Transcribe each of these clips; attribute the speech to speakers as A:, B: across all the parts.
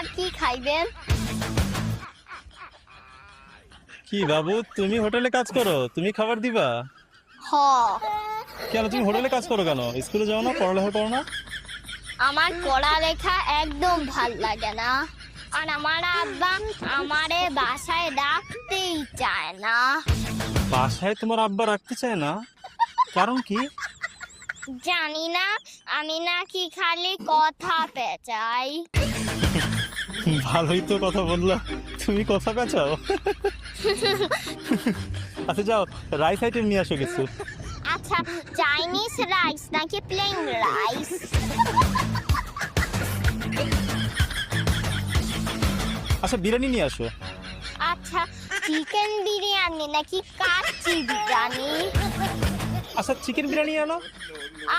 A: Sir কি খাইবেন?
B: কি বাবু, তুমি হোটেলে কাজ করো, তুমি খাবার দিবা?
A: হ।
B: কেন তুমি হোটেলে কাজ করো কেন? স্কুলে যাও না, পড়ালেখা করো না?
A: আমার পড়ালেখা একদম ভাল লাগে না, আর আমার আব্বা আমারে বাসায় রাখতেই চায় না।
B: বাসায় তোমার আব্বা রাখতে চায় না? কারণ কি?
A: জানি না, আমি নাকি খালি কথা পেঁচাই।
B: ভালোই তো কথা বললা, তুমি কথা পেঁচাও। আচ্ছা যাও, রাইস আইটেম নিয়ে আসো কিছু।
A: আচ্ছা, চাইনিজ রাইস নাকি প্লেন রাইস?
B: আচ্ছা বিরিয়ানি নিয়ে আসো।
A: আচ্ছা, চিকেন বিরিয়ানি নাকি কাচ্চি বিরিয়ানি?
B: আচ্ছা চিকেন বিরিয়ানি আনো।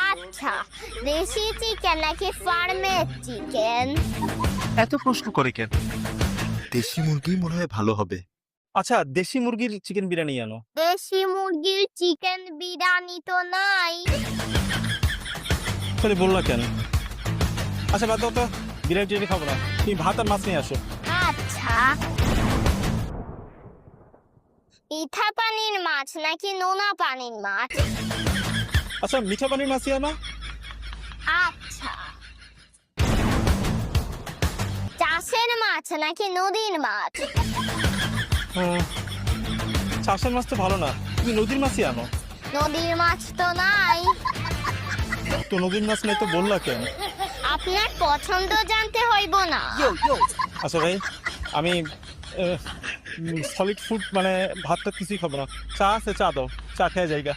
A: আচ্ছা, দেশি চিকেন নাকি ফার্মের চিকেন?
C: এত প্রশ্ন করে কেন? দেশি মুরগি মনে হয় ভালো হবে।
B: আচ্ছা দেশি মুরগির চিকেন বিরিয়ানি আনো।
A: দেশি মুরগির চিকেন বিরিয়ানি তো নাই।
B: তাহলে বললা কেন? আচ্ছা বাদ দাও তো, বিরিয়ানি টিরিয়ানি খাবো না, তুমি ভাত আর মাছ নিয়ে আসো।
A: আচ্ছা, মিঠা পানির মাছ নাকি নোনা পানির মাছ?
B: আচ্ছা মিঠা পানির মাছই আনো।
A: আচ্ছা, চাষের মাছ নাকি নদীর মাছ?
B: চাষের মাছ তো ভালো না, তুমি নদীর মাছই আনো।
A: নদীর মাছ তো নাই।
B: তো নদীর মাছ নাই তো বললা কেন?
A: আপনার পছন্দ জানতে হইব না?
B: আচ্ছা ভাই, আমি সলিড ফুড মানে ভাতটা কিছুই খাবো না, চা আছে চা দাও, চা খেয়ে জায়গা।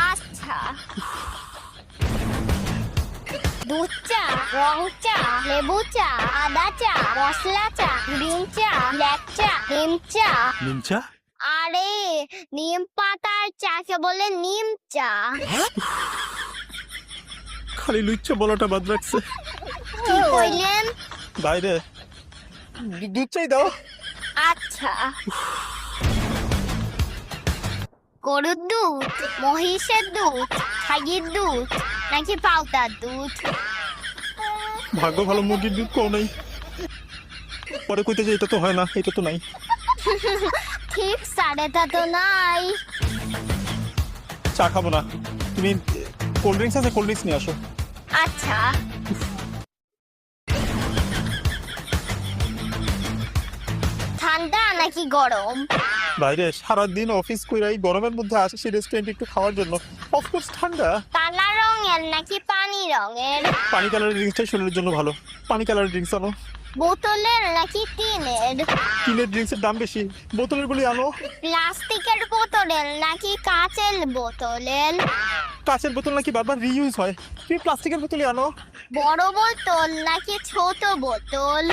A: আচ্ছা, দুধ চা, রং চা, লেবু চা, আদা চা, মশলা চা, গ্রিন চা, ব্ল্যাক চা, নিম চা।
C: নিম চা?
A: আরে, নিম পাতার চাকে বলে নিম চা।
B: খালি লুচ্চা বলাটা বাদ রাখছে।
A: কি কইলেন?
B: বাইরে দুধ চাই দাও।
A: আচ্ছা, গরুর দুধ, মহিষের দুধ, ছাগির দুধ নাকি পাউটার দুধ?
B: ভাগ্য ভালো, মুরগির দুধ কেউ নেই। পরে কইতে যে এটা তো হয় না, এটা তো নাই।
A: ঠিক সাড়েটা তো নাই।
B: চা খাবো না, তুমি কোল্ড ড্রিঙ্কস আছে, কোল্ড ড্রিঙ্কস নিয়ে আসো।
A: আচ্ছা, ঠান্ডা নাকি গরম?
B: বাইরে সারাদিন অফিস কইরা এই গরমের মধ্যে আসে সেই রেস্টুরেন্টে একটু খাওয়ার জন্য, অফকোর্স ঠান্ডা।
A: কালা রঙের নাকি পানি রঙের?
B: পানি কালারের ড্রিঙ্কসটাই শরীরের জন্য ভালো, পানি কালারের ড্রিঙ্কস আনো।
A: বোতলের নাকি টিনের?
B: টিনের ড্রিঙ্কসের দাম বেশি, বোতলের গুলি আনো।
A: প্লাস্টিকের বোতলের নাকি কাঁচের বোতলের?
B: কাঁচের বোতল নাকি বারবার রিইউজ হয়, তুমি প্লাস্টিকের বোতলই আনো।
A: বড় বোতল নাকি ছোট বোতল?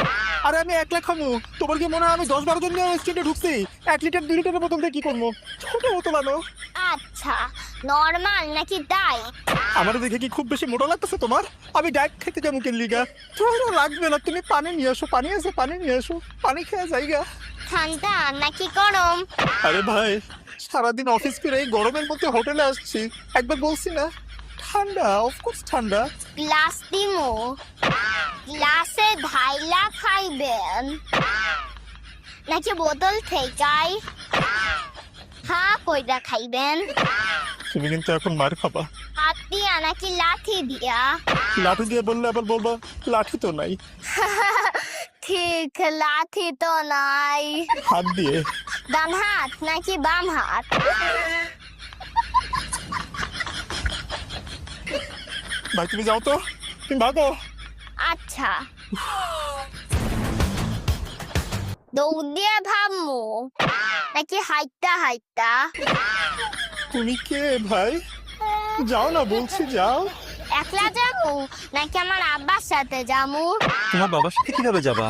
B: আরে আমি একলা খামু, তোমার কি মনে হয় আমি 10-12 জন নিয়ে রেস্টুরেন্টে ঢুকছি? 1 লিটার 2 লিটারের বোতল দিয়ে কি করবো? ছোট বোতল আনো।
A: আচ্ছা, নরমাল নাকি ডায়েট?
B: আমার দেখে কি খুব বেশি মোটা লাগতেছে তোমার? আমি ডায়েট খেতে যাবো কেন লিগা? তোমারও লাগবে না, তুমি পানি নিয়ে আসো, পানি আছে পানি নিয়ে আসো, পানি খেয়ে যাইগা।
A: ঠান্ডা নাকি গরম?
B: আরে ভাই, সারাদিন অফিস করে এই গরমের মধ্যে হোটেলে আসছি, একবার বলছি না ঠান্ডা? অফকোর্স ঠান্ডা।
A: গ্লাস দিমু, গ্লাসে ঢাইলা খাইবেন নাকি বোতল থেকাই হ্যাঁ কইরা খাইবেন?
B: তুমি কিন্তু এখন মার খাবা।
A: হাত দিয়া নাকি লাঠি দিয়া?
B: লাঠি দিয়ে বললে আবার বলবা লাঠি তো নাই।
A: ঠিক, লাঠি তো নাই।
B: হাত দিয়ে।
A: ডান হাত নাকি বাম হাত?
B: ভাই তুমি যাও তো, তুমি ভাগো।
A: আচ্ছা, দৌড় দিয়ে ভাবমু নাকি হাইটা হাইটা?
B: তুমি কে ভাই? যাও না বলছি, যাও।
A: একলা যামু নাকি আমার আব্বার সাথে যামু?
B: তোমার বাবার সাথে কিভাবে যাবা?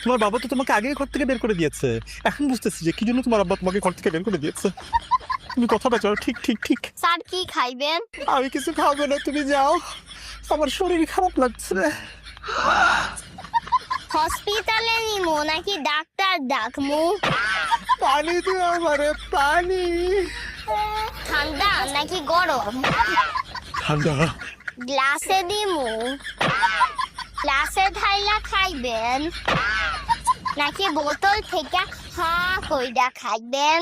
B: তোমার বাবা তো তোমাকে আগে ঘর থেকে বের করে দিয়েছে, এখন বুঝতেছি যে কি জন্য তোমার আব্বা তোমাকে ঘর থেকে বের করে দিয়েছে। তুমি কথা বেচাও, ঠিক ঠিক ঠিক।
A: স্যার কি খাইবেন?
B: আমি কিছু খাবো না, তুমি যাও, আমার শরীর খারাপ লাগছে।
A: হসপিটালে নিমু নাকি ডাক্তার ডাকমু?
B: পানি দিও আমারে, পানি।
A: ঠান্ডা নাকি গরম?
B: ঠান্ডা।
A: গ্লাসে দিমু গ্লাসে ঢাইলা খাইবেন নাকি বোতল থেকে হা কইরা খাইবেন?